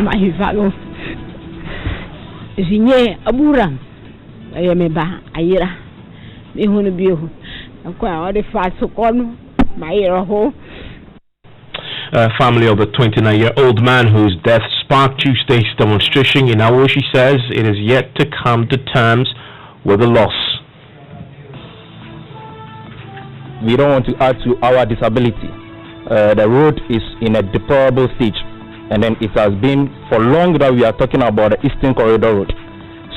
mahifalo zinye aburam ayemeba ayira mehunu bihu akwa ode faso kono mayira ho. Family of the 29-year-old man whose death sparked Tuesday's demonstration in Awoshi says it is yet to come to terms with the loss. We don't want to add to our disability. The road is in a deplorable stage, and then it has been for long that we are talking about the Eastern Corridor Road.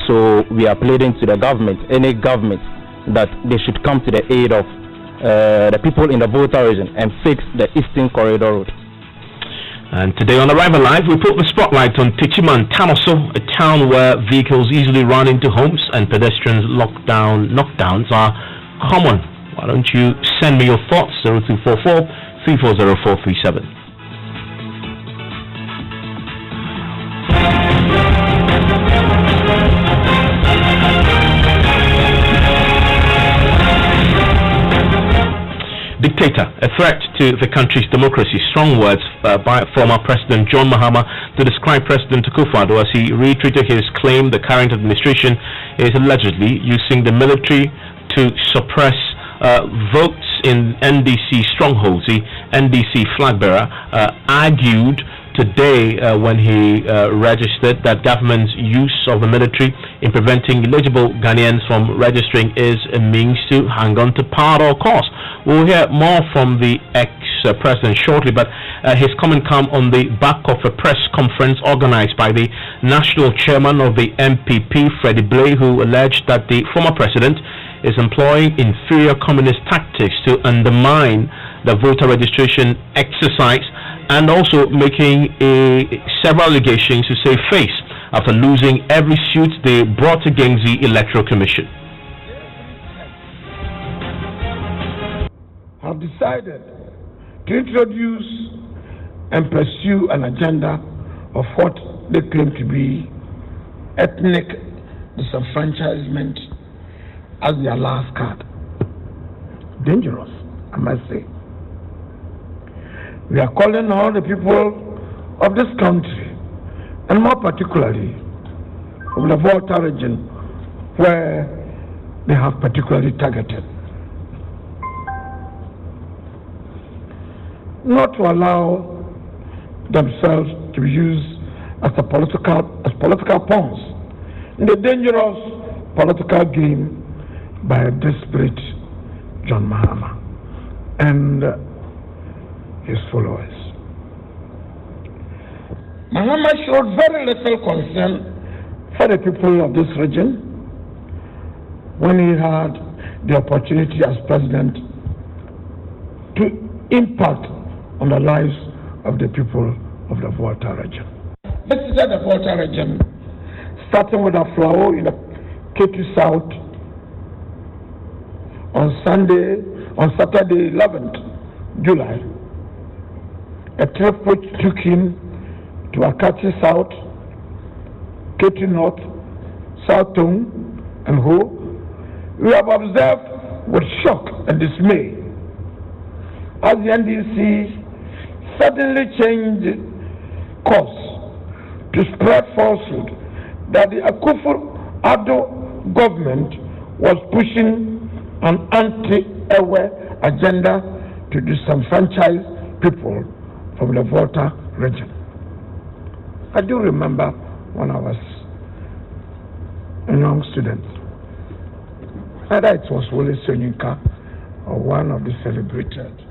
So we are pleading to the government, any government, that they should come to the aid of the people in the Volta region and fix the Eastern Corridor Road. And today on Arrival Live, we put the spotlight on Tichiman, Tanoso, a town where vehicles easily run into homes and pedestrians knockdowns are common. Why don't you send me your thoughts? 0244 340437. Dictator, a threat to the country's democracy. Strong words by former President John Mahama to describe President Akufo-Addo as he reiterated his claim the current administration is allegedly using the military to suppress votes in NDC strongholds. The NDC flag bearer argued today when he registered that government's use of the military in preventing eligible Ghanaians from registering is a means to hang on to power at all costs. We'll hear more from the ex-president shortly, but his comment come on the back of a press conference organized by the national chairman of the MPP, Freddie Blay, who alleged that the former president is employing inferior communist tactics to undermine the voter registration exercise, and also making several allegations to save face after losing every suit they brought against the Electoral Commission. Have decided to introduce and pursue an agenda of what they claim to be ethnic disenfranchisement as their last card. Dangerous, I must say. We are calling all the people of this country, and more particularly of the Volta region, where they have particularly targeted, not to allow themselves to be used as political pawns in the dangerous political game by a desperate John Mahama and his followers. Mahama showed very little concern for the people of this region when he had the opportunity as president to impact on the lives of the people of the Volta region. Visited the Volta region, starting with a flower in the K2 South on Saturday 11th July, a trip which took him to Akachi South, K2 North, South Tone, and Ho. We have observed with shock and dismay as the NDC suddenly changed course to spread falsehood that the Akufo-Addo government was pushing an anti-Ewe agenda to disenfranchise people from the Volta region. I do remember when I was a young student, either it was Wole Soyinka or one of the celebrated.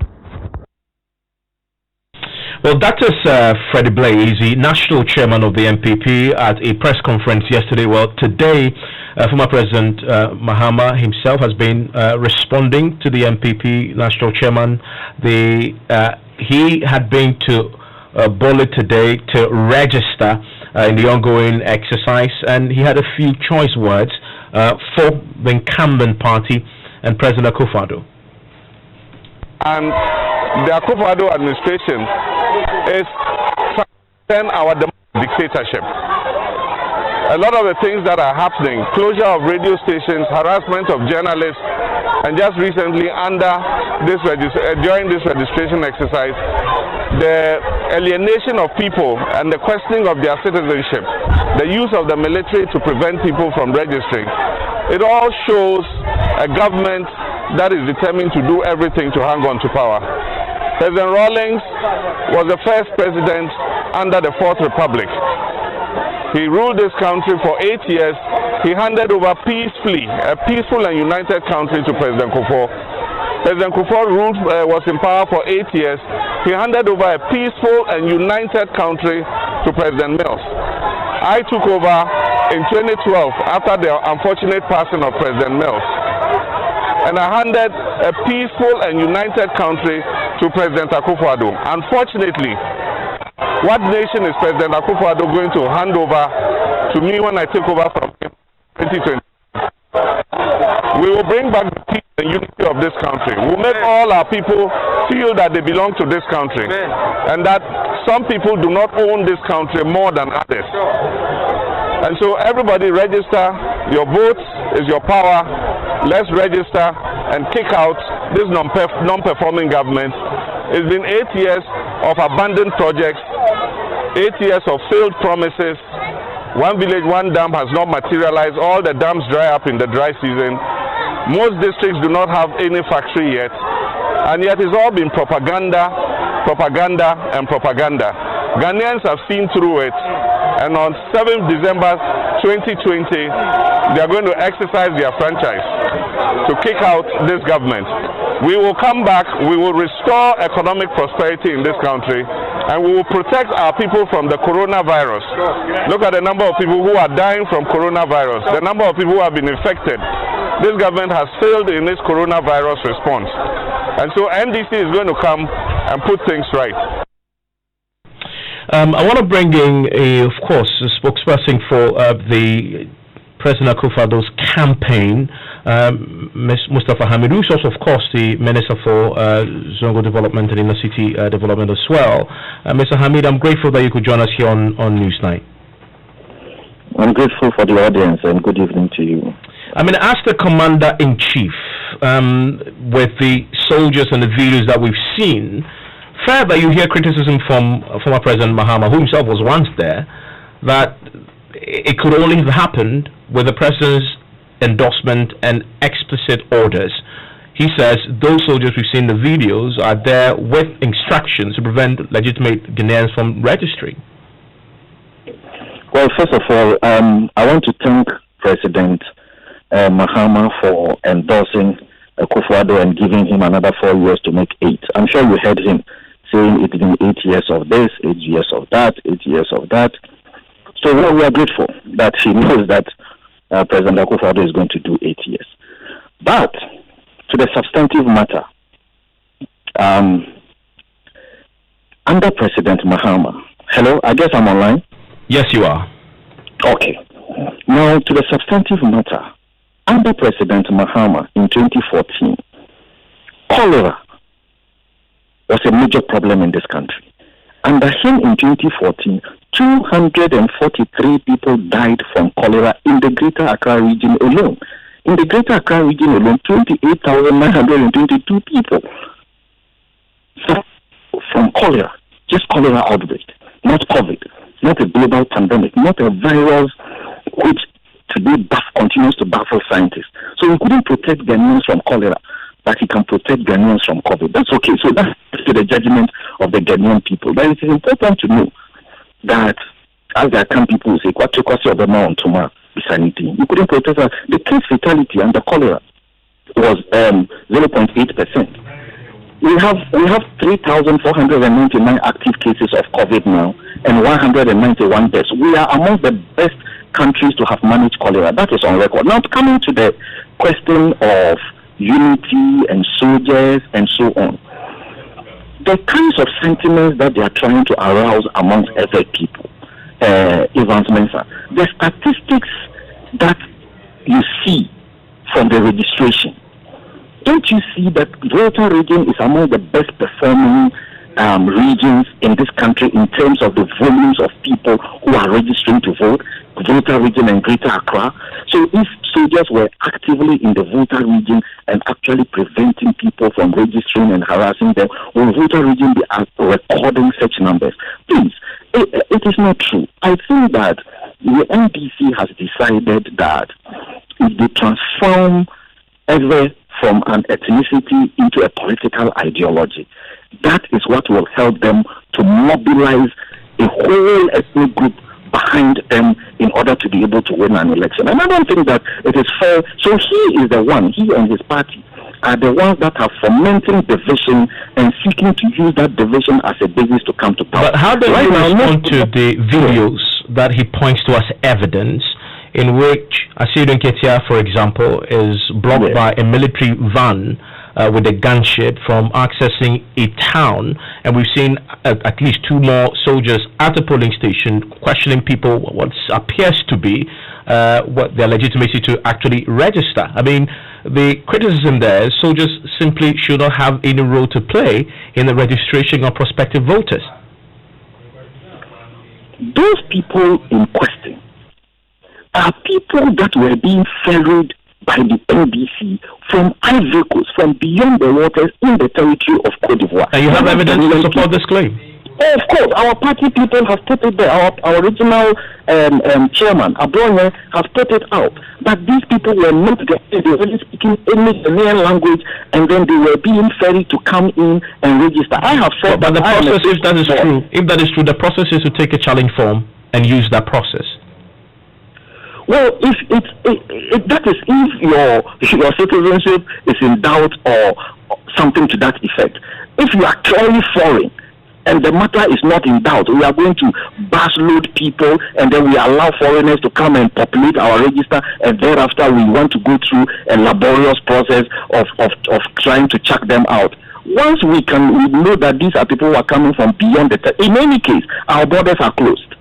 Well, that is Freddie Blay. He's the national chairman of the MPP at a press conference yesterday. Well, today, former President Mahama himself has been responding to the MPP national chairman. He had been to Bole today to register in the ongoing exercise, and he had a few choice words for the incumbent party and President Akufo-Addo. And the Akufo-Addo administration is trying our dictatorship. A lot of the things that are happening, closure of radio stations, harassment of journalists, and just recently during this registration exercise, the alienation of people and the questioning of their citizenship, the use of the military to prevent people from registering, it all shows a government that is determined to do everything to hang on to power. President Rawlings was the first president under the Fourth Republic. He ruled this country for 8 years. He handed over peacefully, a peaceful and united country to President Kufuor. President Kufuor was in power for 8 years. He handed over a peaceful and united country to President Mills. I took over in 2012 after the unfortunate passing of President Mills. And I handed a peaceful and united country to President Akufo-Addo. Unfortunately, what nation is President Akufo-Addo going to hand over to me when I take over from him in 2020? We will bring back the peace and unity of this country. We'll make all our people feel that they belong to this country and that some people do not own this country more than others. And so everybody register. Your vote is your power. Let's register and kick out this non-performing government. It's been 8 years of abandoned projects, 8 years of failed promises. One village, one dam has not materialized. All the dams dry up in the dry season. Most districts do not have any factory yet. And yet it's all been propaganda, propaganda, and propaganda. Ghanaians have seen through it. And on 7th December 2020, they are going to exercise their franchise to kick out this government. We will come back, we will restore economic prosperity in this country, and we will protect our people from the coronavirus. Look at the number of people who are dying from coronavirus, the number of people who have been infected. This government has failed in its coronavirus response. And so NDC is going to come and put things right. I want to bring in, of course, a spokesperson for the President Akufo-Addo's campaign, Ms. Mustafa Hamid, who's also, of course, the Minister for Zongo Development and Inner City Development as well. Mr. Hamid, I'm grateful that you could join us here on Newsnight. I'm grateful for the audience, and good evening to you. I mean, as the Commander-in-Chief, with the soldiers and the videos that we've seen, further, you hear criticism from former President Mahama, who himself was once there, that it could only have happened with the President's endorsement and explicit orders. He says those soldiers we've seen in the videos are there with instructions to prevent legitimate Ghanaians from registering. Well, first of all, I want to thank President Mahama for endorsing Akufo-Addo and giving him another 4 years to make 8. I'm sure you heard him saying it's been 8 years of this, 8 years of that, 8 years of that. So we are grateful that he knows that President Akufo-Addo is going to do 8 years. But to the substantive matter, under President Mahama, hello, I guess I'm online? Yes, you are. Okay. Now, to the substantive matter, under President Mahama in 2014, cholera was a major problem in this country. Under him in 2014, 243 people died from cholera in the Greater Accra region alone. In the Greater Accra region alone, 28,922 people from cholera, just cholera outbreak, not COVID, not a global pandemic, not a virus which today continues to baffle scientists. So we couldn't protect Ghanaians from cholera, but he can protect Ghanaians from COVID. That's okay. So that's to the judgment of the Ghanaian people. But it is important to know that, as there are people who say, "Kwasi Obama on tomorrow is anything." You couldn't protect us. The case fatality under cholera was 0.8%. We have 3,499 active cases of COVID now and 191 deaths. We are among the best countries to have managed cholera. That is on record. Now, coming to the question of unity and soldiers and so on, the kinds of sentiments that they are trying to arouse amongst other people, Evans Mensah, the statistics that you see from the registration, don't you see that Volta region is among the best performing regions in this country in terms of the volumes of people who are registering to vote, Volta region and Greater Accra? So if soldiers were actively in the voter region and actually preventing people from registering and harassing them, will voter region be recording such numbers? Please, it is not true. I think that the NDC has decided that if they transform ever from an ethnicity into a political ideology, that is what will help them to mobilize a whole ethnic group behind them in order to be able to win an election. And I don't think that it is fair. So he and his party are the ones that are fomenting division and seeking to use that division as a basis to come to power. But how does he respond to the videos that he points to as evidence, in which Asidu Nketia, for example, is blocked by a military van with a gunship from accessing a town, and we've seen at least 2 more soldiers at a polling station questioning people what appears to be what their legitimacy to actually register. I mean, the criticism there is soldiers simply should not have any role to play in the registration of prospective voters. Those people in question are people that were being ferried by the NDC from Ivory Coast, from beyond the waters in the territory of Cote d'Ivoire. And you have evidence to support this claim? Of course, our party people have put it there. Our original chairman, Abronya, has put it out. But these people were not they were really speaking any Ghanaian language, and then they were being ferried to come in and register. I have said but the process, if that is true, the process is to take a challenge form and use that process. Well, if that is if your citizenship is in doubt or something to that effect, if you are clearly foreign and the matter is not in doubt, we are going to bus load people and then we allow foreigners to come and populate our register, and thereafter we want to go through a laborious process of trying to check them out. Once we know that these are people who are coming from beyond in any case, our borders are closed.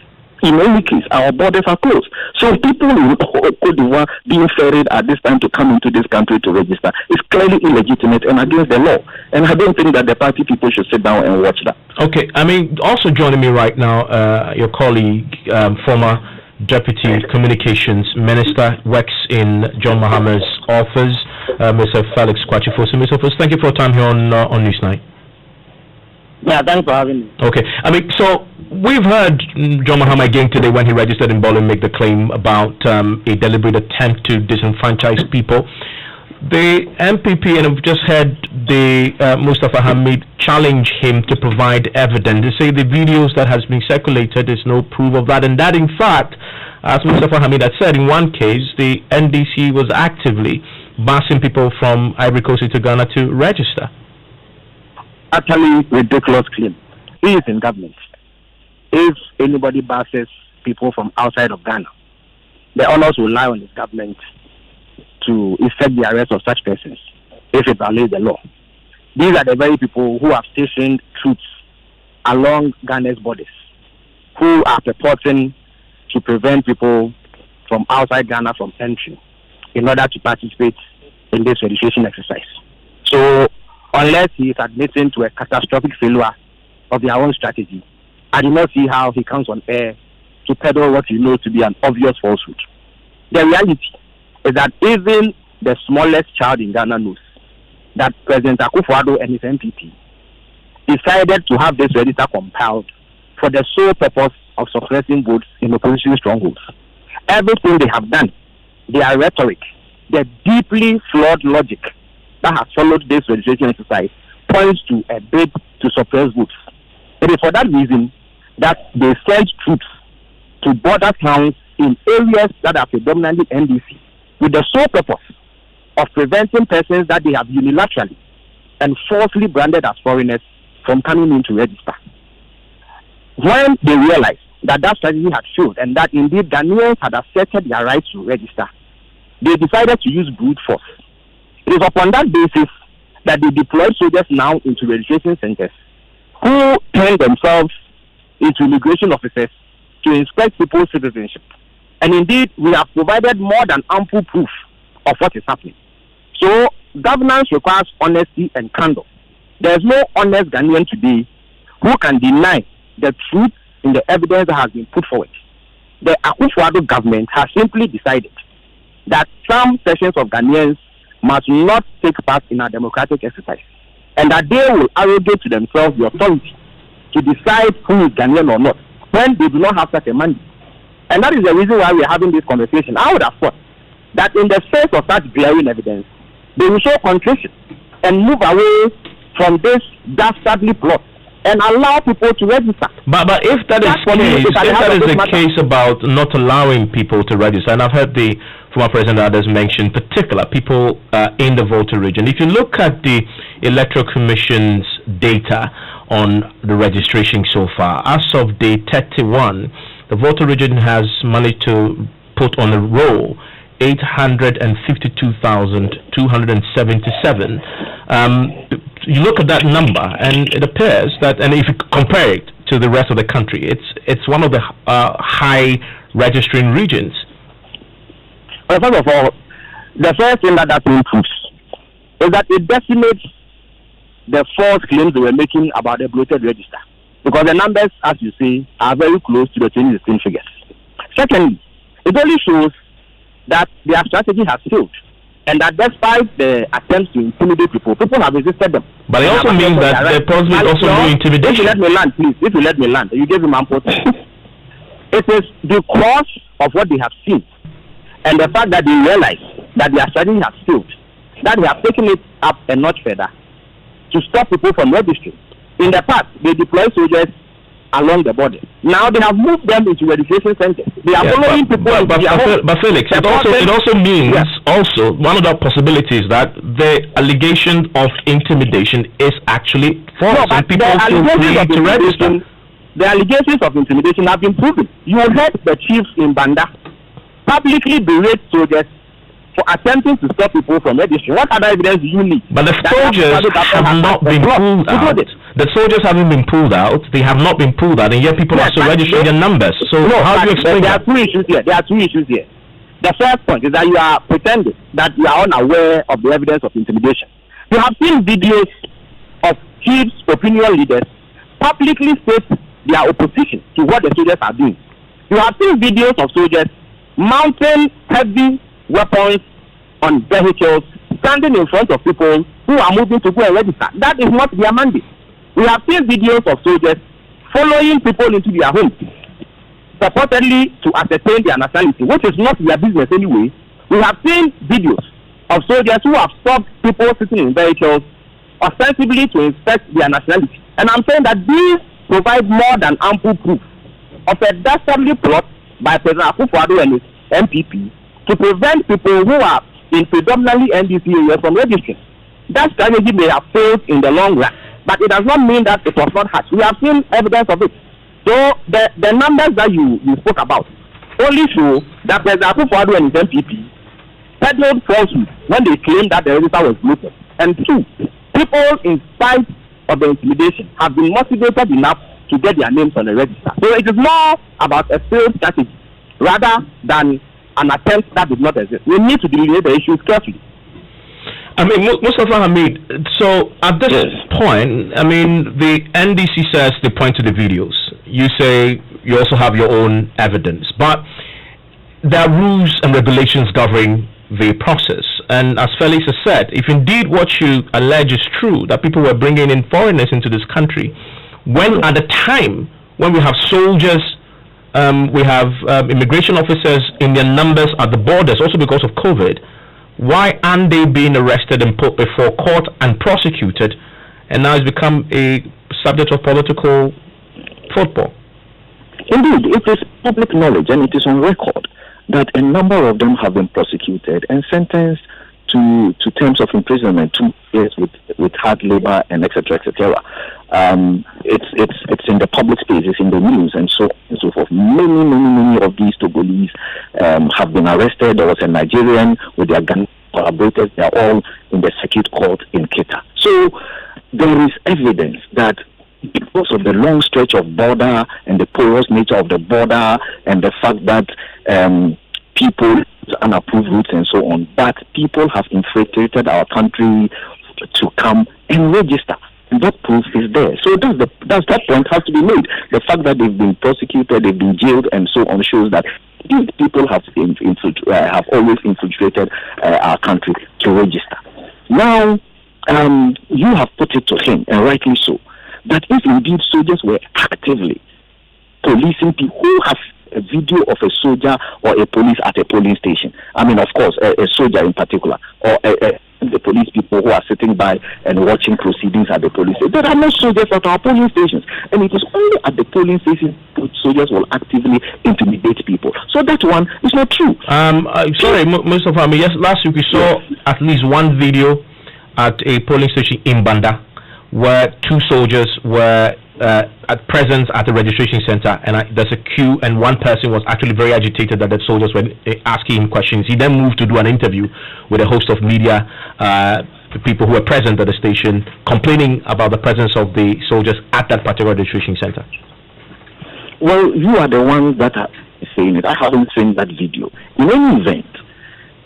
In any case, our borders are closed. So people in Cote d'Ivoire being ferried at this time to come into this country to register is clearly illegitimate and against the law. And I don't think that the party people should sit down and watch that. Okay, I mean, also joining me right now, your colleague, former Deputy Communications Minister, works in John Mahama's office, Mr. Felix Kwachifosu. Mr. Fosu, thank you for your time here on Newsnight. Yeah, thanks for having me. Okay, I mean, so we've heard John Mahama again today when he registered in Bolin make the claim about a deliberate attempt to disenfranchise people. The MPP, and I've just heard the Mustafa Hamid challenge him to provide evidence. They say the videos that has been circulated is no proof of that, and that in fact, as Mustafa Hamid had said, in one case, the NDC was actively busing people from Ivory Coast to Ghana to register. Actually, ridiculous claim. He is in government. If anybody buses people from outside of Ghana, the honors will lie on his government to effect the arrest of such persons if it violates the law. These are the very people who have stationed troops along Ghana's borders, who are purporting to prevent people from outside Ghana from entry in order to participate in this registration exercise. So, unless he is admitting to a catastrophic failure of their own strategy, I do not see how he comes on air to peddle what he knows to be an obvious falsehood. The reality is that even the smallest child in Ghana knows that President Akufo-Addo and his MPP decided to have this register compiled for the sole purpose of suppressing votes in opposition strongholds. Everything they have done, their rhetoric, their deeply flawed logic that has followed this registration exercise points to a bid to suppress votes. It is for that reason that they sent troops to border towns in areas that are predominantly NDC with the sole purpose of preventing persons that they have unilaterally and falsely branded as foreigners from coming in to register. When they realized that that strategy had failed and that indeed Ghanaians had asserted their rights to register, they decided to use brute force. It is upon that basis that they deployed soldiers now into registration centers who turned themselves into immigration officers to inspect people's citizenship. And indeed, we have provided more than ample proof of what is happening. So, governance requires honesty and candor. There is no honest Ghanaian today who can deny the truth in the evidence that has been put forward. The Akufo-Addo government has simply decided that some sections of Ghanaians must not take part in a democratic exercise, and that they will arrogate to themselves the authority to decide who is Ghanaian or not when they do not have such a mandate. And that is the reason why we are having this conversation. I would have thought that in the face of such glaring evidence, they will show contrition and move away from this dastardly plot and allow people to register. But if that is the case about not allowing people to register, and I've heard the former president and others mention particular people in the voter region. If you look at the Electoral Commission's data on the registration so far, as of day 31, the voter region has managed to put on a roll 852,277. You look at that number, and it appears that, and if you compare it to the rest of the country, it's one of the high registering regions. Well, first of all, the first thing that improves is that it decimates the false claims they were making about the bloated register, because the numbers, as you say, are very close to the 2016 figures. Secondly, it only shows that their strategy has failed, and that despite the attempts to intimidate people, people have resisted them. But it also means that there possibly also no intimidation. If you let me land, please. If you let me land, you gave him ample time. It is because of what they have seen, and the fact that they realize that their strategy has failed, that they have taken it up a notch further to stop people from registering. In the past, they deployed soldiers along the border. Now they have moved them into registration centers. They are following people. But Felix, it also means also one of the possibilities that the allegation of intimidation is actually false. No, but people feel free to register. The allegations of intimidation have been proven. You heard the chiefs in Banda publicly berate soldiers for attempting to stop people from registering. What other evidence do you need? But the soldiers have not been pulled out. The soldiers haven't been pulled out. They have not been pulled out, and yet people are still registering their numbers. So how do you explain that? There are two issues here. The first point is that you are pretending that you are unaware of the evidence of intimidation. You have seen videos of chiefs, opinion leaders publicly state their opposition to what the soldiers are doing. You have seen videos of soldiers mounting heavy weapons on vehicles, standing in front of people who are moving to go and register. That is not their mandate. We have seen videos of soldiers following people into their homes, purportedly to ascertain their nationality, which is not their business anyway. We have seen videos of soldiers who have stopped people sitting in vehicles ostensibly to inspect their nationality. And I'm saying that these provide more than ample proof of a dastardly plot by President Akufo-Addo and his MPP to prevent people who are in predominantly NDC areas from registering. That strategy may have failed in the long run, but it does not mean that it was not hatched. We have seen evidence of it. So the numbers that you spoke about only show that President Akufo-Addo and his MPP peddled falsehood when they claimed that the register was bloated. And two, people, in spite of the intimidation, have been motivated enough to get their names on the register. So it is more about a failed strategy rather than an attempt that did not exist. We need to delineate the issues carefully. I mean, Mustafa Hamid, so at this point, I mean, the NDC says they point to the videos. You say you also have your own evidence. But there are rules and regulations governing the process. And as Felix has said, if indeed what you allege is true, that people were bringing in foreigners into this country, when at the time when we have soldiers, we have immigration officers in their numbers at the borders, also because of COVID, why aren't they being arrested and put before court and prosecuted, and now it's become a subject of political football? Indeed, it is public knowledge and it is on record that a number of them have been prosecuted and sentenced to terms of imprisonment, 2 years with hard labor and etc. etc. It's in the public space, it's in the news, and so forth. Many of these Togolese have been arrested. There was a Nigerian with their gun collaborators. They are all in the circuit court in Kita. So there is evidence that because of the long stretch of border and the porous nature of the border and the fact that people unapproved routes and so on, that people have infiltrated our country to come and register. And that proof is there. So that point has to be made. The fact that they've been prosecuted, they've been jailed and so on shows that these people have always infiltrated our country to register. Now, you have put it to him, and rightly so, that if indeed soldiers were actively policing people, who have a video of a soldier or a police at a polling station? I mean, of course, a soldier in particular, or the police people who are sitting by and watching proceedings at the police station. There are no soldiers at our polling stations, and it is only at the polling stations that soldiers will actively intimidate people. So that one is not true. Sorry, Mr. Fami, yes, last week we saw at least one video at a polling station in Banda where two soldiers were at presence at the registration center, and there's a queue, and one person was actually very agitated that the soldiers were asking him questions. He then moved to do an interview with a host of media, the people who were present at the station, complaining about the presence of the soldiers at that particular registration center. Well, you are the ones that are saying it. I haven't seen that video. In any event,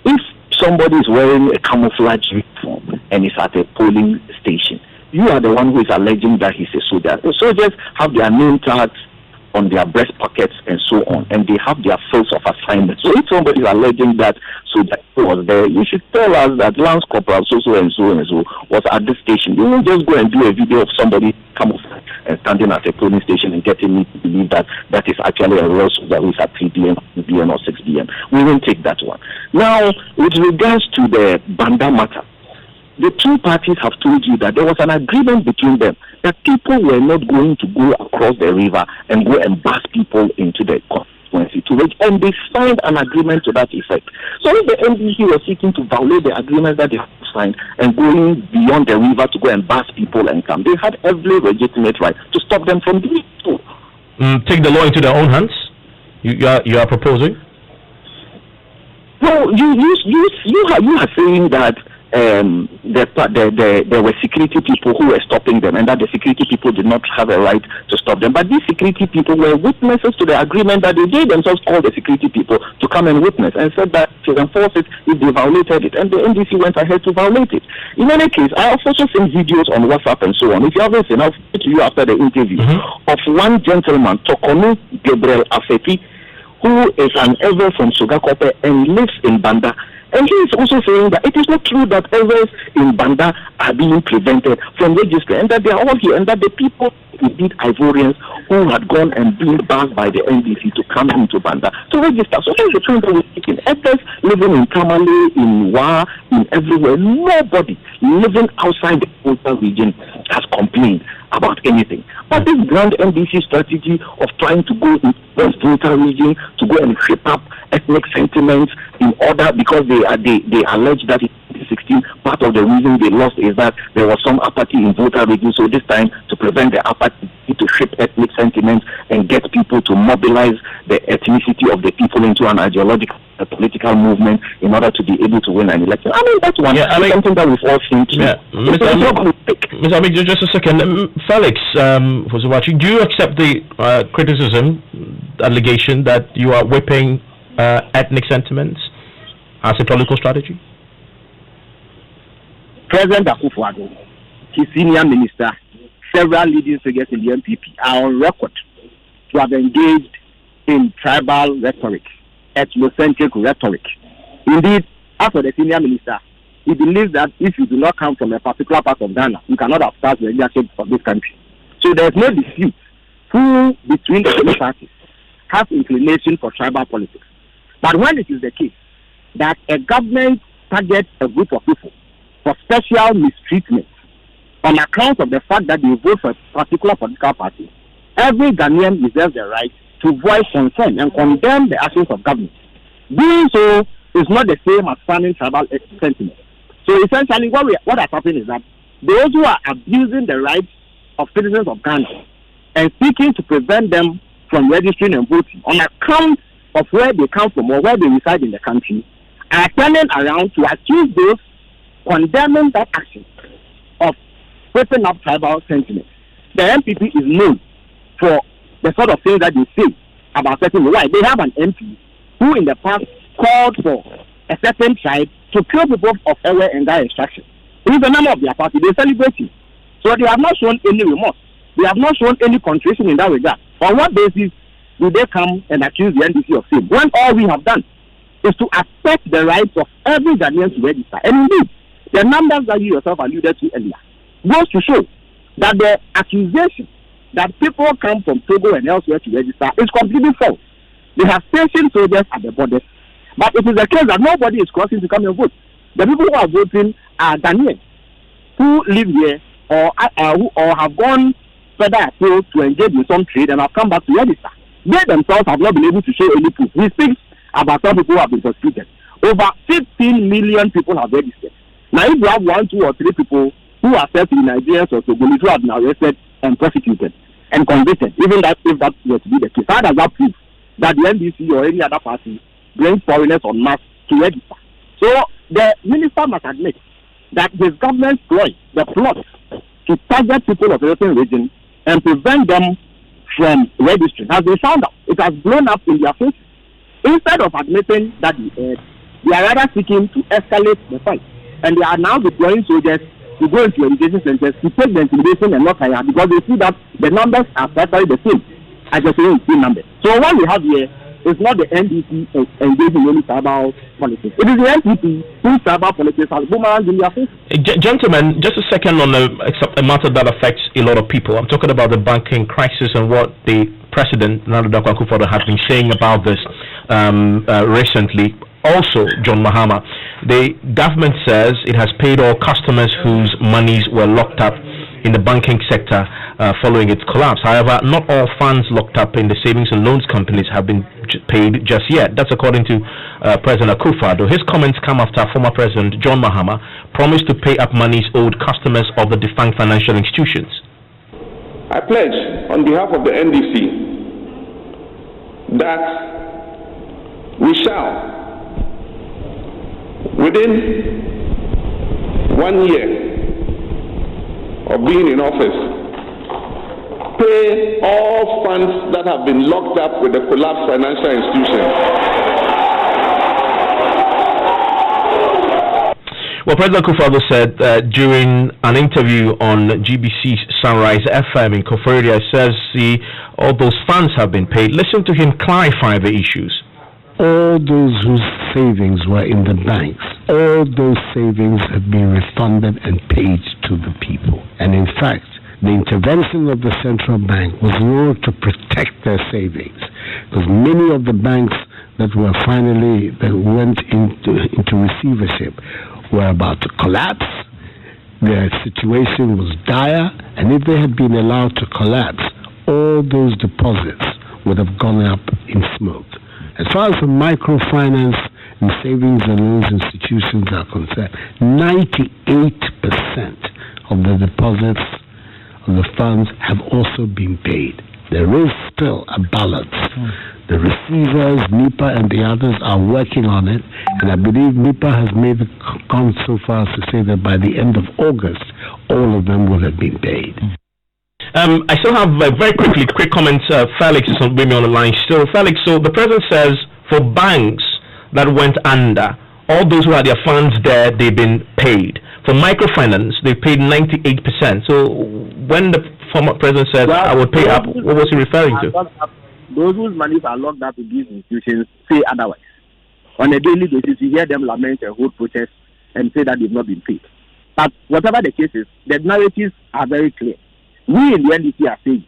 if somebody is wearing a camouflage uniform and is at a polling station, you are the one who is alleging that he's a soldier. The soldiers have their name tags on their breast pockets and so on, and they have their fields of assignment. So if somebody is alleging that soldier was there, you should tell us that Lance Corporal so and so was at this station. You won't just go and do a video of somebody camouflage and standing at a polling station and getting me to believe that that is actually a real soldier who is at 3 p.m., 2 p.m. or 6 p.m. We won't take that one. Now, with regards to the Banda matter, the two parties have told you that there was an agreement between them that people were not going to go across the river and go and bus people into the constituency to reach, and they signed an agreement to that effect. So if the NDC was seeking to violate the agreement that they signed and going beyond the river to go and bus people and come, they had every legitimate right to stop them from doing so. Take the law into their own hands? You are proposing? No, you are saying that there were security people who were stopping them, and that the security people did not have a right to stop them. But these security people were witnesses to the agreement that they themselves called the security people to come and witness, and said that they can enforce it if they violated it, and the NDC went ahead to violate it. In any case, I have also seen videos on WhatsApp and so on. If you haven't seen, I'll say to you after the interview, of one gentleman, Tokonu Gabriel Afepi, who is an elder from Sogakope and lives in Banda. And he is also saying that it is not true that elders in Banda are being prevented from registering, and that they are all here, and that the people, indeed Ivorians, who had gone and been banned by the NDC to come into Banda to register. So that's the point that we're taking. Elders living in Tamale, in Wa, in everywhere, nobody living outside the coastal region has complained about anything. But this grand NDC strategy of trying to go in West Volta region to go and shape up ethnic sentiments in order, because they allege that in 2016 part of the reason they lost is that there was some apathy in Volta region. So this time, to prevent the apathy, to shape ethnic sentiments and get people to mobilize the ethnicity of the people into an ideological political movement in order to be able to win an election. I mean, that's one. It's something that we've all seen. Mr. Amik, just a second. Felix, do you accept the criticism, allegation that you are whipping ethnic sentiments as a political strategy? President Akufo-Addo, his senior minister, several leading figures in the MPP are on record to have engaged in tribal rhetoric, ethnocentric rhetoric. Indeed, as for the senior minister, he believes that if you do not come from a particular part of Ghana, you cannot have started the leadership of this country. So there is no dispute who between the two parties has inclination for tribal politics. But when it is the case that a government targets a group of people for special mistreatment on account of the fact that they vote for a particular political party, every Ghanaian deserves the right to voice concern and condemn the actions of government. Doing so is not the same as fanning tribal sentiment. So essentially what has happened is that those who are abusing the rights of citizens of Ghana and seeking to prevent them from registering and voting on account of where they come from or where they reside in the country are turning around to accuse those condemning that action of whipping up tribal sentiment. The MPP is known for the sort of things that they say about certain people. They have an MP who in the past called for a certain tribe to kill people of Ewe and Gai extraction. He is a member of their party. They celebrate him. So they have not shown any remorse. They have not shown any contrition in that regard. On what basis do they come and accuse the NDC of same? When all we have done is to accept the rights of every Ghanaian to register. And indeed, the numbers that you yourself alluded to earlier goes to show that the accusation that people come from Togo and elsewhere to register is completely false. They have stationed soldiers at the borders, but it is a case that nobody is crossing to come and vote. The people who are voting are Ghanaians who live here or have gone further afield to engage in some trade and have come back to register. They themselves have not been able to show any proof. He speaks about some people who have been prosecuted. Over 15 million people have registered. Now, if you have 1, 2, or 3 people who are said to be Nigerians or Togolese who have been arrested and prosecuted and convicted, even that if that were to be the case, how does that prove that the NDC or any other party brings foreigners en masse to register? So the minister must admit that his government ploy, the plot to target people of a certain region and prevent them from registering, has been found out. It has blown up in their face. Instead of admitting that they are rather seeking to escalate the fight, and they are now deploying soldiers to go into education centers to take the intimidation and not higher, because they see that the numbers are practically the same as the same numbers. So what we have here is not the NDC engaging in any tribal politics. It is the NPP whose tribal politics has boomeranged in their face. Gentlemen, just a second on a matter that affects a lot of people. I'm talking about the banking crisis and what the President, Nana Akufo-Addo, has been saying about this recently. Also, John Mahama, the government says it has paid all customers whose monies were locked up in the banking sector following its collapse. However, not all funds locked up in the savings and loans companies have been paid just yet. That's according to President Akufo-Addo. His comments come after former President John Mahama promised to pay up monies owed customers of the defunct financial institutions. I pledge on behalf of the NDC that we shall, within 1 year of being in office, pay all funds that have been locked up with the collapsed financial institutions. Well, President Akufo-Addo said during an interview on GBC's Sunrise FM in Koforidua, says all those funds have been paid. Listen to him clarify the issues. All those whose savings were in the banks, all those savings have been refunded and paid to the people. And in fact, the intervention of the central bank was in order to protect their savings, because many of the banks that went into receivership were about to collapse. Their situation was dire, and if they had been allowed to collapse, all those deposits would have gone up in smoke. As far as the microfinance and savings and loans institutions are concerned, 98% of the deposits of the funds have also been paid. There is still a balance. The receivers, NIPA and the others are working on it, and I believe NIPA has gone so far as to say that by the end of August, all of them will have been paid. I still have very quick comments. Felix is with me on the line still. Felix, so the president says for banks that went under, all those who had their funds there, they've been paid. For microfinance, they paid 98%. So when the former president said, I would pay up, what was he referring to? Those whose monies are locked up in these institutions say otherwise. On a daily basis, you hear them lament and hold protests and say that they've not been paid. But whatever the case is, the narratives are very clear. We in the NDC are saying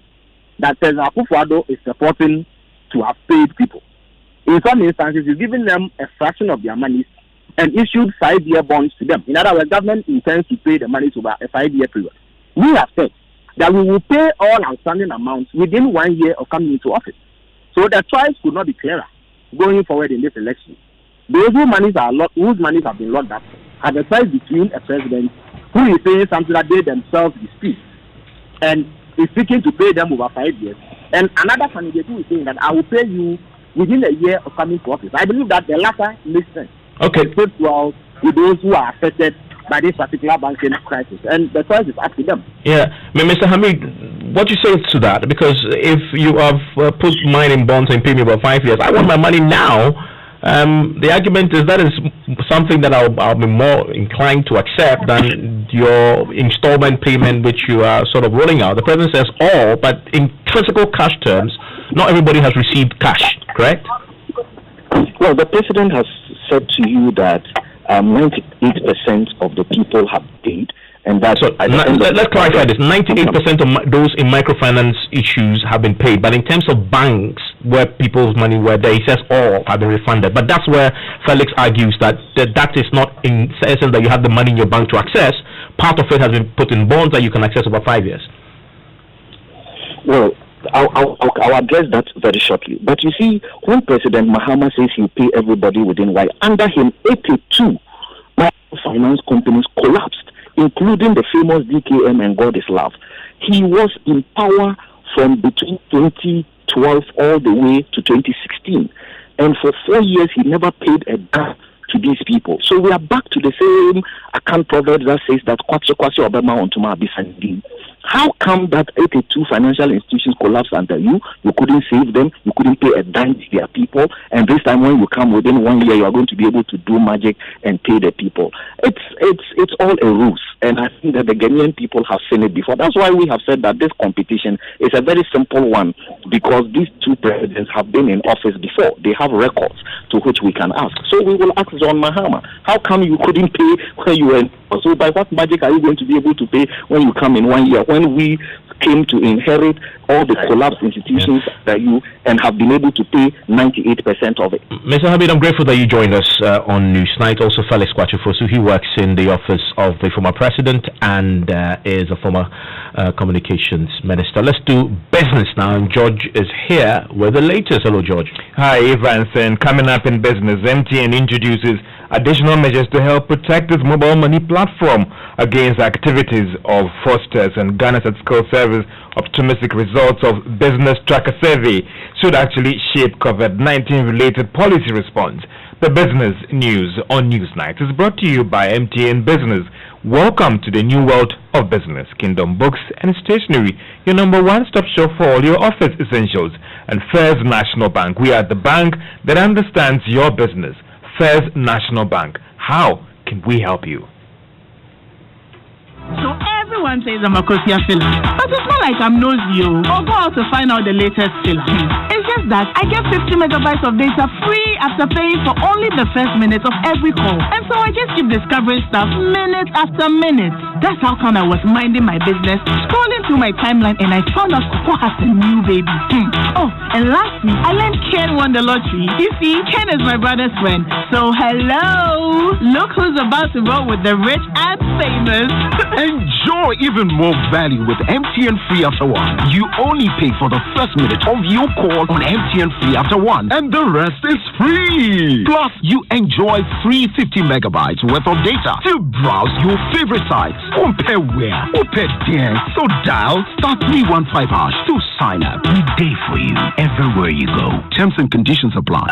that President Akufo-Addo is supporting to have paid people. In some instances, he's giving them a fraction of their monies and issued 5-year bonds to them. In other words, the government intends to pay the monies over a 5-year period. We have said that we will pay all outstanding amounts within 1 year of coming into office. So the choice could not be clearer going forward in this election. Those whose monies have been locked up are the choice between a president who is saying something that they themselves dispute and is seeking to pay them over 5 years, and another candidate who is saying that I will pay you within a year of coming to office. I believe that the latter makes sense. Okay. It fits well with those who are affected by this particular banking crisis, and the choice is up to them. Yeah, Mr. Hamid, what do you say to that? Because if you have put mine in bonds and pay me about 5 years, I want my money now. The argument is that is something that I'll be more inclined to accept than your installment payment, which you are sort of rolling out. The president says all, but in physical cash terms, not everybody has received cash, correct? Well, the president has said to you that 98% of the people have paid. And that's let's clarify this. 98% of those in microfinance issues have been paid, but in terms of banks where people's money were there, he says all have been refunded. But that's where Felix argues that is not in essence that you have the money in your bank to access. Part of it has been put in bonds that you can access over 5 years. Well, I'll address that very shortly. But you see, when President Mahama says he'll pay everybody within Y, under him, 82 microfinance companies collapsed, including the famous DKM and God is Love. He was in power from between 2012 all the way to 2016. And for 4 years, he never paid a dime to these people. So we are back to the same account proverb that says that Kwasi Obama Ontuma Abisandin. How come that 82 financial institutions collapsed under you? You couldn't save them. You couldn't pay a dime to their people. And this time, when you come within 1 year, you are going to be able to do magic and pay the people. It's all a ruse. And I think that the Ghanaian people have seen it before. That's why we have said that this competition is a very simple one, because these two presidents have been in office before. They have records to which we can ask. So we will ask John Mahama, how come you couldn't pay when you were in? So by what magic are you going to be able to pay when you come in 1 year? When we came to inherit all the collapsed institutions that you and have been able to pay 98% of it. Mr. Habib, I'm grateful that you joined us on Newsnight. Also, Felix Kwachifosu, he works in the office of the former president and is a former communications minister. Let's do business now, and George is here with the latest. Hello, George. Hi, Evans. And coming up in business, MTN introduces additional measures to help protect its mobile money platform against activities of fraudsters, and Ghana's at-scale service optimistic results of business tracker survey should actually shape COVID-19 related policy response. The business news on Newsnight is brought to you by MTN Business. Welcome to the new world of business. Kingdom Books and Stationery, your number one-stop shop for all your office essentials. And First National Bank. We are the bank that understands your business. First National Bank. How can we help you? So everyone says I'm a Kosia filler, but it's not like I'm nosy or go out to find out the latest filler. It's just that I get 50 megabytes of data free after paying for only the first minute of every call. And so I just keep discovering stuff minute after minute. That's how come I was minding my business, scrolling through my timeline, and I found out Coco has a new baby. Oh, and lastly, I learned Ken won the lottery. You see, Ken is my brother's friend. So hello, look who's about to roll with the rich and famous. Enjoy even more value with MTN Free After One. You only pay for the first minute of your call on MTN Free After One, and the rest is free. Plus, you enjoy free 50 megabytes worth of data to browse your favorite sites. Compare where, compare there. So dial *315# to sign up. We day for you everywhere you go. Terms and conditions apply.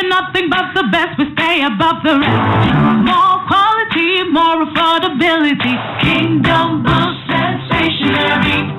Nothing but the best, we stay above the rest. More quality, more affordability. Kingdom Books and Stationery.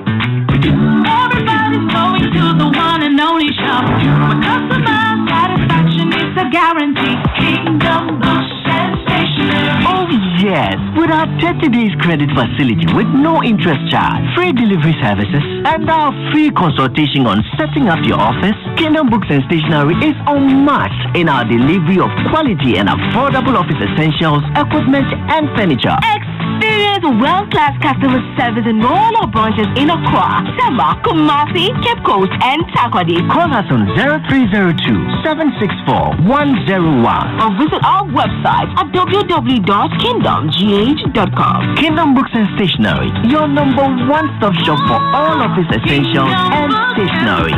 Everybody's going to the one and only shop where customer satisfaction is a guarantee. Kingdom Books and Stationery. Oh yes, with our 30 days credit facility with no interest charge, free delivery services, and our free consultation on setting up your office, Kingdom Books and Stationery is unmatched in our delivery of quality and affordable office essentials, equipment, and furniture. Experience world-class customer service in all our branches in Accra, Sema, Kumasi, Cape Coast, and Takoradi. Call us on 0302-764-101 or visit our website at www.kingdomgh.com. Kingdom Books and Stationery, your number one-stop shop for all office essentials and stationery.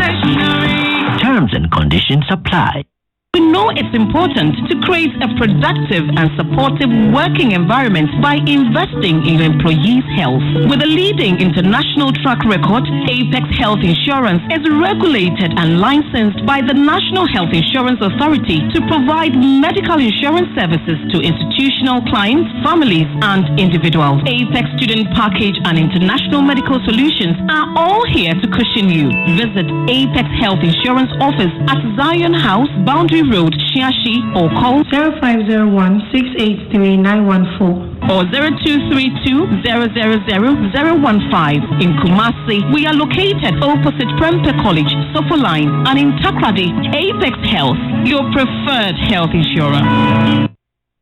Terms and conditions apply. We know it's important to create a productive and supportive working environment by investing in employees' health. With a leading international track record, Apex Health Insurance is regulated and licensed by the National Health Insurance Authority to provide medical insurance services to institutional clients, families, and individuals. Apex Student Package and International Medical Solutions are all here to cushion you. Visit Apex Health Insurance Office at Zion House, Boundary Victory Road, Shiashi, or call 0501-683-914 or 0232-000-015. In Kumasi, we are located opposite Prempeh College, Sofo Line, and in Takrady, Apex Health, your preferred health insurer.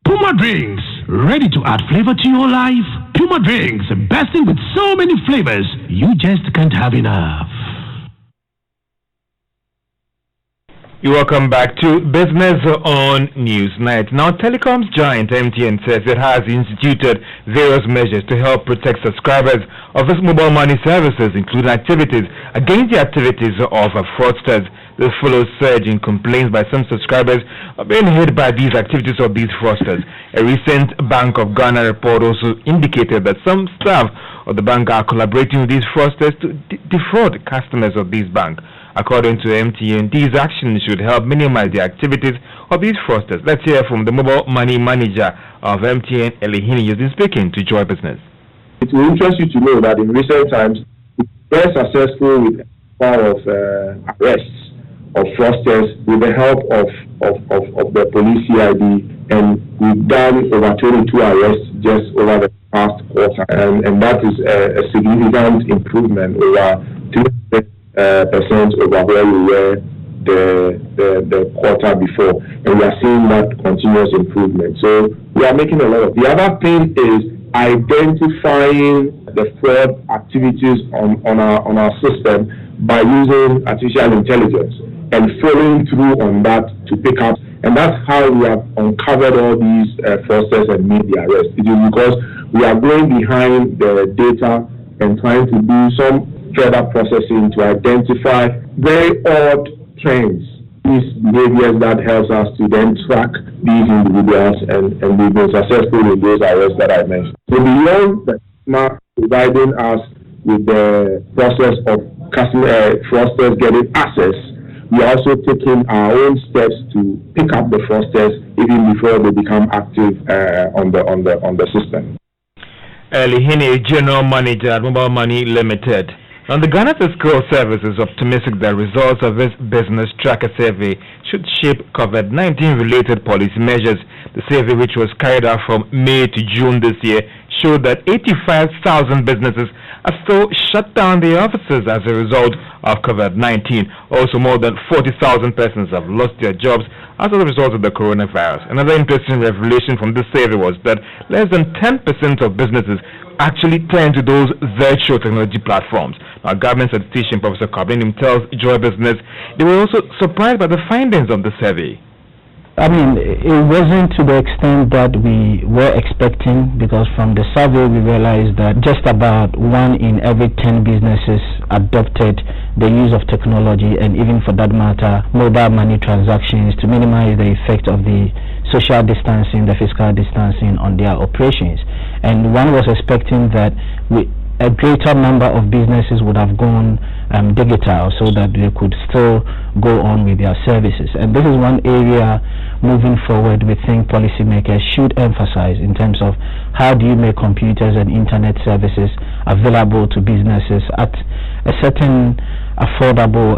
Puma Drinks, ready to add flavor to your life? Puma Drinks, bursting with so many flavors, you just can't have enough. You welcome back to Business on Newsnight. Now, telecoms giant MTN says it has instituted various measures to help protect subscribers of its mobile money services, including activities against the activities of fraudsters. This follows surge in complaints by some subscribers of being hit by these activities of these fraudsters. A recent Bank of Ghana report also indicated that some staff of the bank are collaborating with these fraudsters to defraud customers of this bank. According to MTN, these actions should help minimize the activities of these fraudsters. Let's hear from the mobile money manager of MTN, Elihini, who has been speaking to Joy Business. It will interest you to know that in recent times, we're very successful with power of arrests of fraudsters with the help of the police CID, and we've done over 22 arrests just over the past quarter, and that is a significant improvement, over 2% over where we were the quarter before, and we are seeing that continuous improvement. So we are making a lot of. The other thing is identifying the fraud activities on our system by using artificial intelligence and following through on that to pick up. And that's how we have uncovered all these fraudsters and made the arrest. It is because we are going behind the data and trying to do some further processing to identify very odd trends, these behaviors that helps us to then track these individuals, and we've been successful in those arrests that I mentioned. So beyond the customer providing us with the process of customer fraudsters getting access, we are also taking our own steps to pick up the fraudsters even before they become active on the system. Elihini, General Manager at Mobile Money Limited. Now, the Ghana Fiscal Service is optimistic that results of its business tracker survey should shape COVID-19 related policy measures. The survey, which was carried out from May to June this year, showed that 85,000 businesses are still shut down their offices as a result of COVID-19. Also, more than 40,000 persons have lost their jobs as a result of the coronavirus. Another interesting revelation from this survey was that less than 10% of businesses actually turn to those virtual technology platforms. Now, government statistician Professor Kabinim tells Joy Business they were also surprised by the findings of the survey. I mean, it wasn't to the extent that we were expecting, because from the survey we realized that just about 1 in every 10 businesses adopted the use of technology, and even for that matter, mobile money transactions, to minimize the effect of the social distancing, the physical distancing on their operations. And one was expecting that a greater number of businesses would have gone digital so that they could still go on with their services. And this is one area moving forward we think policymakers should emphasize in terms of how do you make computers and internet services available to businesses at a certain affordable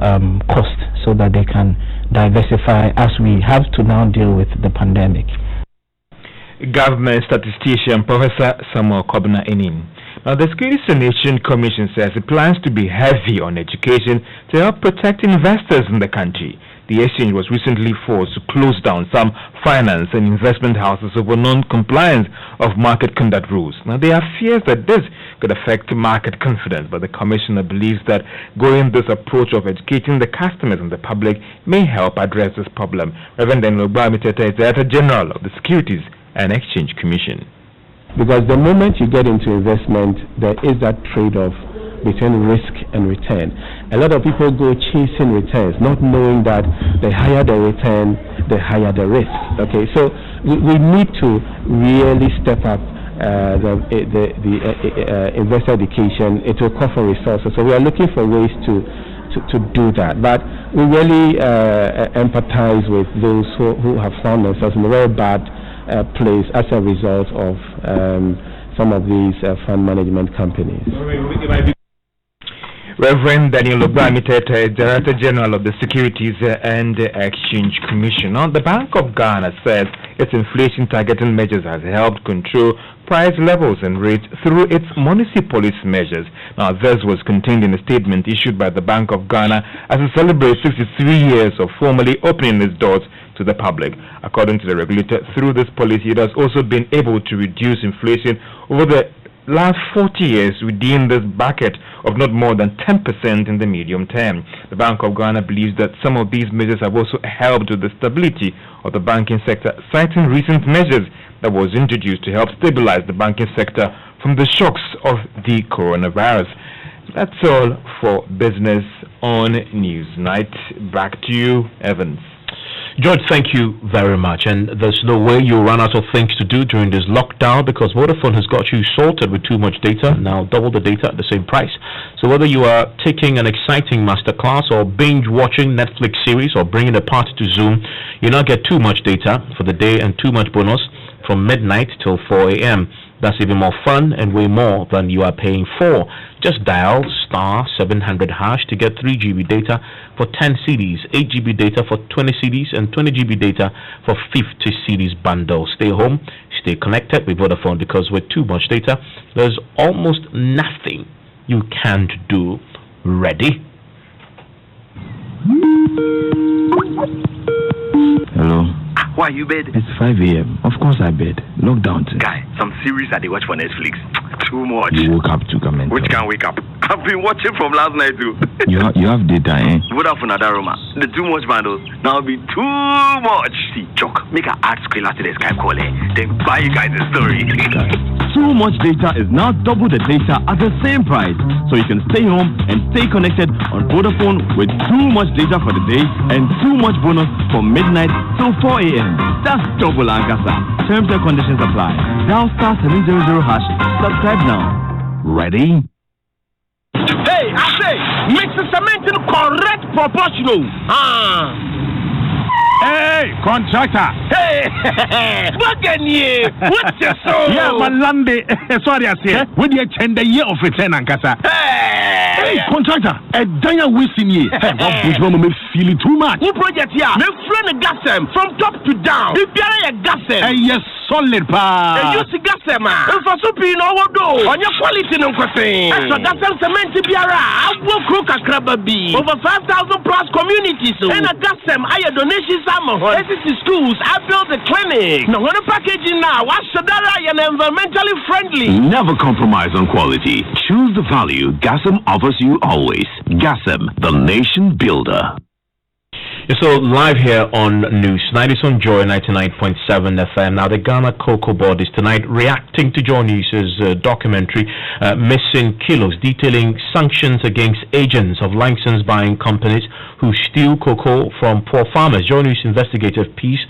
cost so that they can diversify as we have to now deal with the pandemic. Government statistician Professor Samuel Kobna Enin. Now, the Securities and Exchange Commission says it plans to be heavy on education to help protect investors in the country. The exchange was recently forced to close down some finance and investment houses over non-compliance of market conduct rules. Now, there are fears that this could affect market confidence, but the Commissioner believes that going this approach of educating the customers and the public may help address this problem. Reverend Daniel Obamitete is the Director General of the Securities and Exchange Commission. Because the moment you get into investment, there is that trade-off between risk and return. A lot of people go chasing returns, not knowing that the higher the return, the higher the risk. Okay, so we need to really step up the investor education. It will call for resources. So we are looking for ways to do that. But we really empathize with those who have found themselves in a very bad place as a result of some of these fund management companies. Reverend Daniel Obami-Tete, Director General of the Securities and Exchange Commission. Now, the Bank of Ghana says its inflation targeting measures has helped control price levels and rates through its monetary policy measures. Now, this was contained in a statement issued by the Bank of Ghana as it celebrates 63 years of formally opening its doors to the public. According to the regulator, through this policy, it has also been able to reduce inflation over the last 40 years within this bracket of not more than 10% in the medium term. The Bank of Ghana believes that some of these measures have also helped with the stability of the banking sector, citing recent measures that was introduced to help stabilize the banking sector from the shocks of the coronavirus. That's all for Business on Newsnight. Back to you, Evans. George, thank you very much. And there's no way you'll run out of things to do during this lockdown because Vodafone has got you sorted with too much data. Now double the data at the same price. So whether you are taking an exciting masterclass or binge watching Netflix series or bringing a party to Zoom, you now get too much data for the day and too much bonus from midnight till 4 a.m. That's even more fun and way more than you are paying for. Just dial *700# to get 3 GB data for 10 CDs, 8 GB data for 20 CDs, and 20 GB data for 50 CDs bundle. Stay home, stay connected with Vodafone because with too much data, there's almost nothing you can't do. Ready? Hello. Why you bed? It's 5 a.m. Of course I bed. Lockdown. Guy, some series that they watch for Netflix. Too much. You woke up to come in. Which can wake up? I've been watching from last night too. you have data, eh? Vodafone Adaroma. The too much bundles. Now be too much. See, Jock, make an ad squealer to the Skype call, then buy you guys a story. Too much data is now double the data at the same price. So you can stay home and stay connected on Vodafone with too much data for the day and too much bonus from midnight till 4 a.m. That's double Ankasa. Terms and conditions apply. Dial *700#. Subscribe now. Ready? Hey, I say, mix the cement in correct proportional. Hey, contractor. Hey, Bagani, what's your soul? Yeah, Malande. Sorry, I say. With your 10 year of return, Ankasa. Hey, contractor. A danya wasting ye. Hey, what was wrong with me feeling too much? Who project here? My friend Gassem from top to down. If you are a Gassem. Hey, yes, solid pa. Hey, you see Gassem, man. If I suppose no one do. On your quality, no question. Extra Gassem cement biara. I will cook a crab bee. Over 5,000 plus communities. And a Gassem, I donations. SEC schools, I built a clinic. Now, what a packaging now? What's Sadara and environmentally friendly? Never compromise on quality. Choose the value Gassem offers you always. Gassem, the nation builder. So live here on Newsnight, it's on Joy 99.7 FM. Now the Ghana Cocoa Board is tonight reacting to Joy News' documentary Missing Kilos, detailing sanctions against agents of license buying companies who steal cocoa from poor farmers. Joy News investigative piece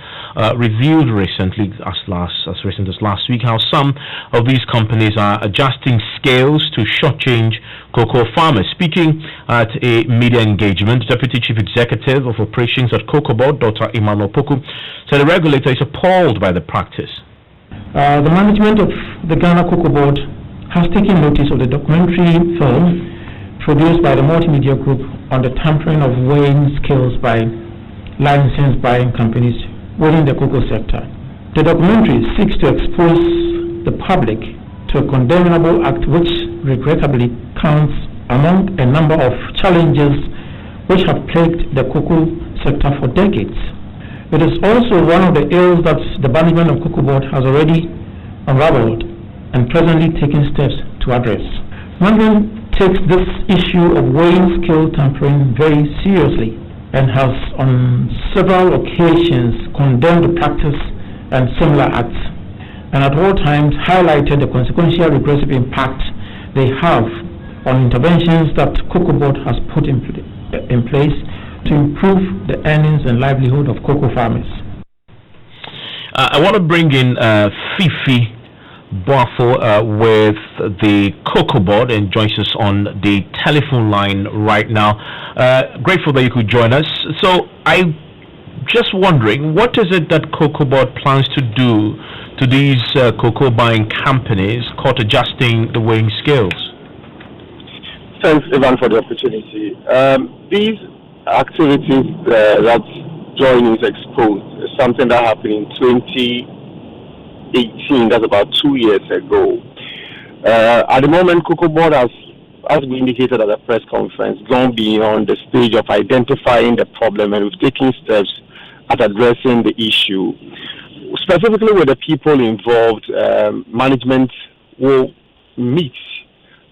revealed recently, as recent as last week, how some of these companies are adjusting scales to shortchange cocoa farmers. Speaking at a media engagement, Deputy Chief Executive of Operations at Cocoa Board, Dr. Emmanuel Poku, said the regulator is appalled by the practice. The management of the Ghana Cocoa Board has taken notice of the documentary film produced by the Multimedia Group on the tampering of weighing scales by licensed buying companies within the cocoa sector. The documentary seeks to expose the public to a condemnable act which regrettably counts among a number of challenges which have plagued the cocoa sector for decades. It is also one of the ills that the management of Cocoa Board has already unraveled and presently taken steps to address. Management takes this issue of weighing scale tampering very seriously and has on several occasions condemned the practice and similar acts, and at all times highlighted the consequential regressive impact they have on interventions that Cocoa Board has put in place to improve the earnings and livelihood of cocoa farmers. I want to bring in Fifi Boafo with the Cocoa Board and joins us on the telephone line right now. Grateful that you could join us. So I'm just wondering, what is it that Cocoa Board plans to do to these cocoa buying companies caught adjusting the weighing scales? Thanks, Ivan, for the opportunity. These activities that Joy is exposed is something that happened in 2018. That's about 2 years ago. At the moment, Cocoa Board has, as we indicated at the press conference, gone beyond the stage of identifying the problem, and we've taken steps at addressing the issue. Specifically with the people involved, management will meet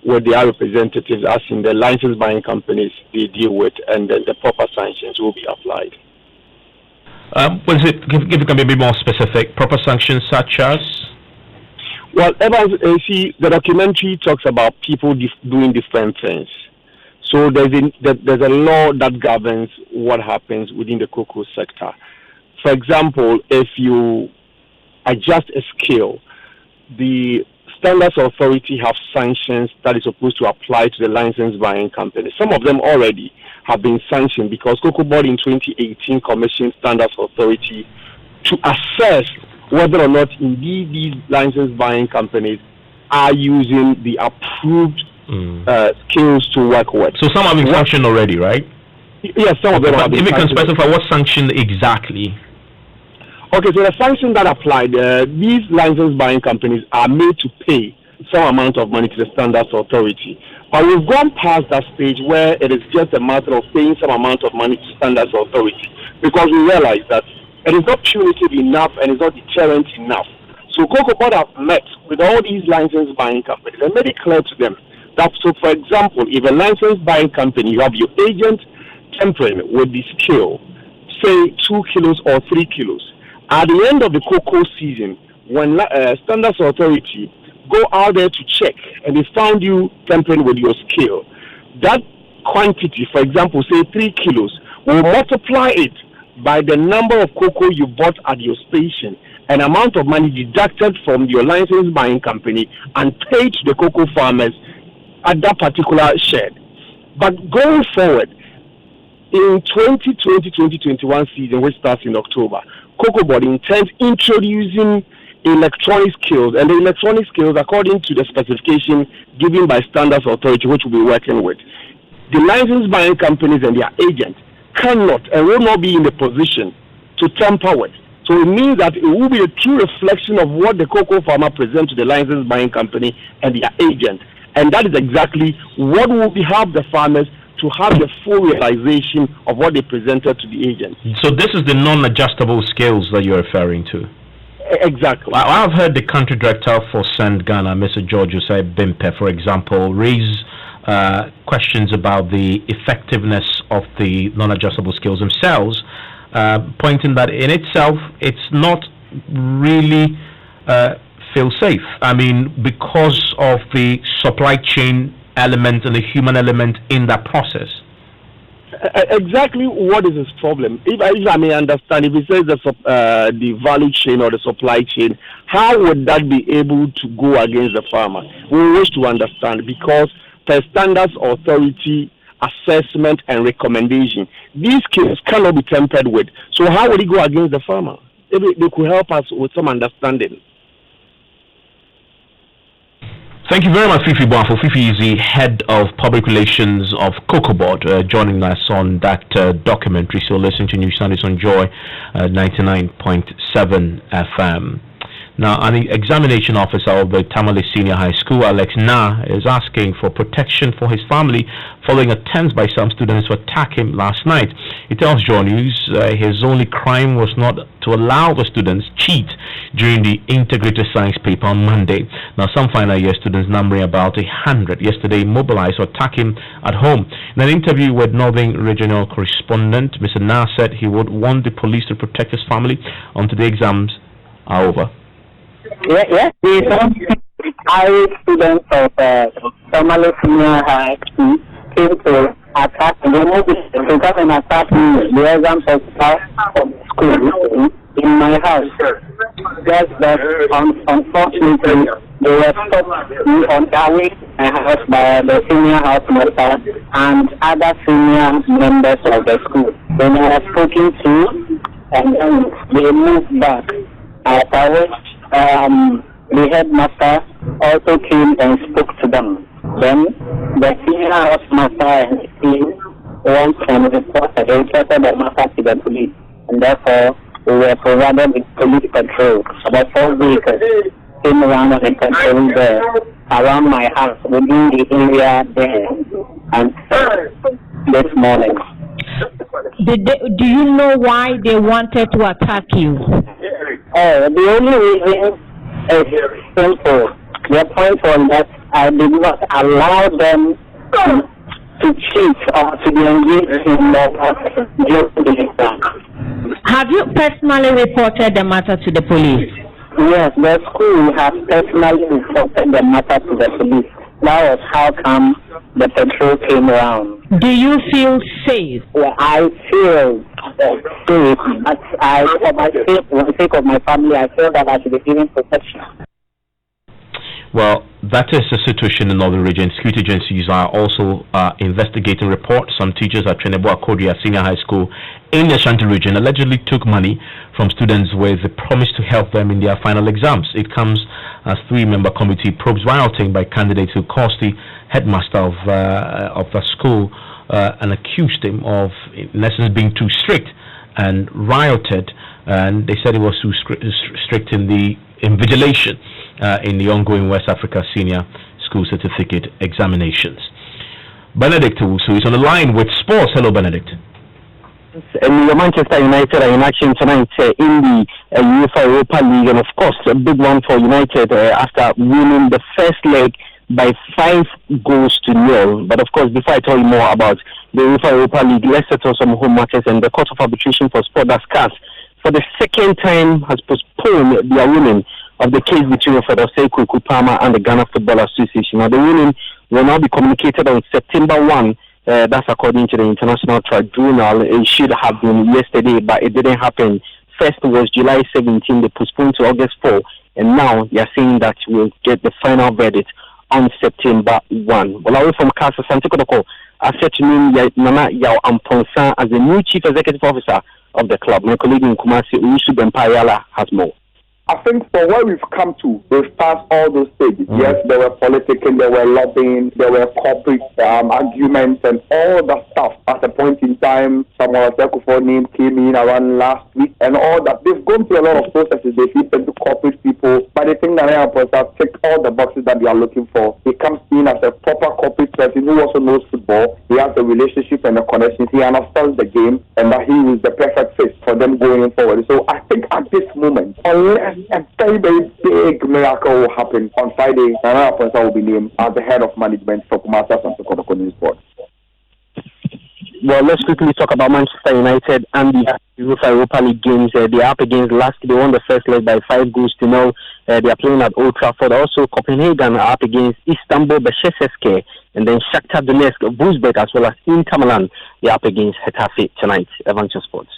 with their representatives, as in the license buying companies they deal with, and then the proper sanctions will be applied. If you can be a bit more specific, proper sanctions such as? Well, Evans, see, the documentary talks about people doing different things. So there's a law that governs what happens within the cocoa sector. For example, if you adjust a scale, the Standards Authority have sanctions that is supposed to apply to the license buying company. Some of them already have been sanctioned because Cocoa Board in 2018 commissioned Standards Authority to assess whether or not indeed these license buying companies are using the approved skills to work with. So some have been sanctioned already, right? Yes, some of them have been sanctioned. If you can sanctioned. specify what sanction exactly? Okay, so the sanction that applied, these license buying companies are made to pay some amount of money to the Standards Authority. But we've gone past that stage where it is just a matter of paying some amount of money to Standards Authority, because we realize that it is not punitive enough and it's not deterrent enough. So Cocoa Board have met with all these license buying companies and made it clear to them that, so for example, if a license buying company, you have your agent tampering with the scale, say 2 kilos or 3 kilos, at the end of the cocoa season, when Standards Authority go out there to check and they found you tampering with your scale, that quantity, for example, say 3 kilos, will multiply it by the number of cocoa you bought at your station, an amount of money deducted from your license buying company and paid to the cocoa farmers at that particular shed. But going forward, in 2020-2021 season, which starts in October, Cocoa Board intends introducing electronic scales, and the electronic scales, according to the specification given by Standards Authority, which we'll be working with, the license buying companies and their agents cannot and will not be in the position to tamper with. So it means that it will be a true reflection of what the cocoa farmer presents to the license buying company and their agent, and that is exactly what will help the farmers to have the full realization of what they presented to the agent. So this is the non-adjustable scales that you're referring to? Exactly. I've heard the country director for Send Ghana, Mr. George Joseph Bimpe, for example, raise questions about the effectiveness of the non-adjustable scales themselves, pointing that in itself it's not really feel safe. I mean, because of the supply chain element and the human element in that process. Exactly what is his problem? If I may understand, if he says the value chain or the supply chain, how would that be able to go against the farmer? We wish to understand, because per Standards Authority assessment and recommendation, these skills cannot be tampered with. So how would he go against the farmer? If they could help us with some understanding. Thank you very much, Fifi Boafo. Fifi is the head of public relations of Cocoa Board, joining us on that documentary. So listen to News Sundays on Joy 99.7 FM. Now, an examination officer of the Tamale Senior High School, Alex Na, is asking for protection for his family following attempts by some students to attack him last night. He tells Joy News his only crime was not to allow the students cheat during the integrated science paper on Monday. Now, some final year students numbering about 100 yesterday mobilized to attack him at home. In an interview with Northern Regional Correspondent, Mr. Na said he would want the police to protect his family until the exams are over. Yes, the Irish students of Tamale Senior High School came to attack the exam officer of the school in my house. Just that, unfortunately, they were stopped on their way to my house by the senior house master and other senior members of the school. When I was spoken to, and then they moved back. Afterwards, the headmaster also came and spoke to them. Then the senior housemaster and his team went and reported the matter to the police, and therefore we were provided with police patrol. About 4 vehicles came around and patrolling there around my house within the area there, and this morning. Do you know why they wanted to attack you? The only reason is simple. The point was that I did not allow them to cheat or to be engaged in the exam. Have you personally reported the matter to the police? Yes, the school has personally reported the matter to the police. That was how come the patrol came around. Do you feel safe? Well, I feel safe. For the sake of my family, I feel that I should be given protection. Well, that is the situation in the Northern Region. Security agencies are also investigating reports. Some teachers at Trenebo Akodia Senior High School in the Ashanti region allegedly took money from students with the promise to help them in their final exams. It comes as 3-member committee probes rioting by candidates who caused the headmaster of the school and accused him of, in essence, being too strict, and rioted. And they said it was too strict in the invigilation in the ongoing West Africa Senior School Certificate examinations. Benedict Owusu is on the line with sports. Hello, Benedict. And Manchester United are in action tonight in the UEFA Europa League, and of course a big one for United after winning the first leg by 5 goals to 0. But of course, before I tell you more about the UEFA Europa League, let's settle some home matters. And the Court of Arbitration for Sport, that's CAS, for the second time has postponed the ruling of the case between Fedosei Kupama and the Ghana Football Association. Now, the ruling will now be communicated on September 1. That's according to the International Tribunal. It should have been yesterday, but it didn't happen. First was July 17. They postponed to August 4. And now they are saying that we'll get the final verdict on September 1. Well, away from Casa Santikodoko, I said to me, Nana Yao Amponsa as the new Chief Executive Officer of the club. My colleague in Kumasi, Uyusu Bempayala, has more. I think for where we've come to, we've passed all those stages. Yes, there were politicking, there were lobbying, there were corporate arguments and all that stuff. At a point in time, Samuel Sekufo's name came in around last week and all that. They've gone through a lot of processes. They've listened to corporate people, but they think that Airport tick all the boxes that they are looking for. He comes in as a proper corporate person who also knows football. He has the relationship and the connections. He understands the game, and that he is the perfect fit for them going forward. So I think at this moment, unless a very, very big miracle will happen on Friday, Nana Aponsa will be named as the head of management for Kumasi and Sokoto Sports. Well, let's quickly talk about Manchester United and the UEFA Europa League games. They are up against They won the first leg by 5 goals to 0. They are playing at Old Trafford. Also, Copenhagen are up against Istanbul Besiktas, and then Shakhtar Donetsk, Wolfsburg, as well as Inter Milan. They are up against Getafe tonight. Evans Sports.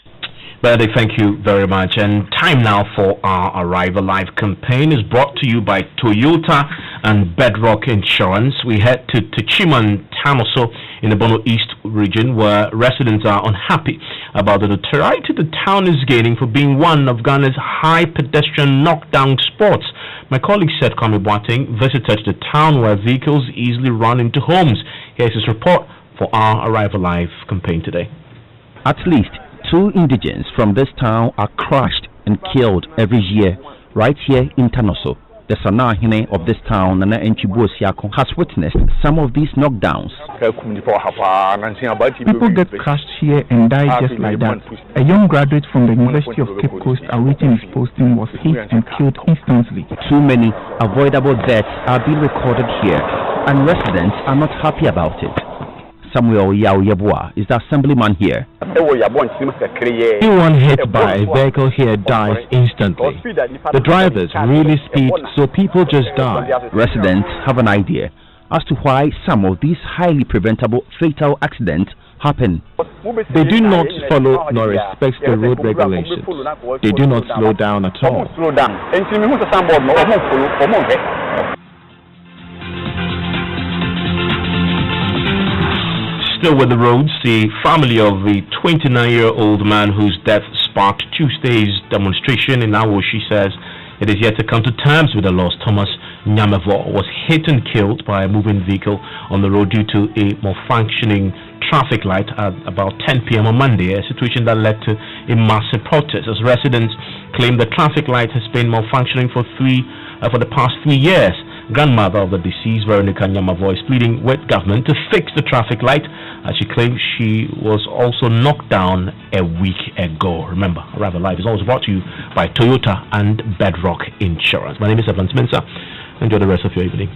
Benedict, thank you very much. And time now for our Arrival Live campaign is brought to you by Toyota and Bedrock Insurance. We head to Chiman Tamoso in the Bono East region, where residents are unhappy about the notoriety the town is gaining for being one of Ghana's high pedestrian knockdown spots. My colleague Seth Kwame Boateng visited the town where vehicles easily run into homes. Here's his report for our Arrival Live campaign today. At least 2 indigents from this town are crushed and killed every year right here in Tanoso. The Sanahine of this town, Nana Enchibu Siako, has witnessed some of these knockdowns. People get crushed here and die just like that. A young graduate from the University of Cape Coast awaiting his posting was hit and killed instantly. Too many avoidable deaths are being recorded here, and residents are not happy about it. Samuel Yao Yabua is the assemblyman here. Anyone hit by a vehicle here dies instantly. The drivers really speed, so people just die. Residents have an idea as to why some of these highly preventable fatal accidents happen. They do not follow nor respect the road regulations. They do not slow down at all. Still with the roads, the family of the 29-year-old man whose death sparked Tuesday's demonstration in Awoshi says it is yet to come to terms with the lost Thomas Nyamavo was hit and killed by a moving vehicle on the road due to a malfunctioning traffic light at about 10 p.m. on Monday, a situation that led to a massive protest as residents claim the traffic light has been malfunctioning for the past 3 years. Grandmother of the deceased, Veronica Nyamavo, is pleading with government to fix the traffic light, as she claims she was also knocked down a week ago. Remember, Arrival Live is always brought to you by Toyota and Bedrock Insurance. My name is Evans Mensah. Enjoy the rest of your evening.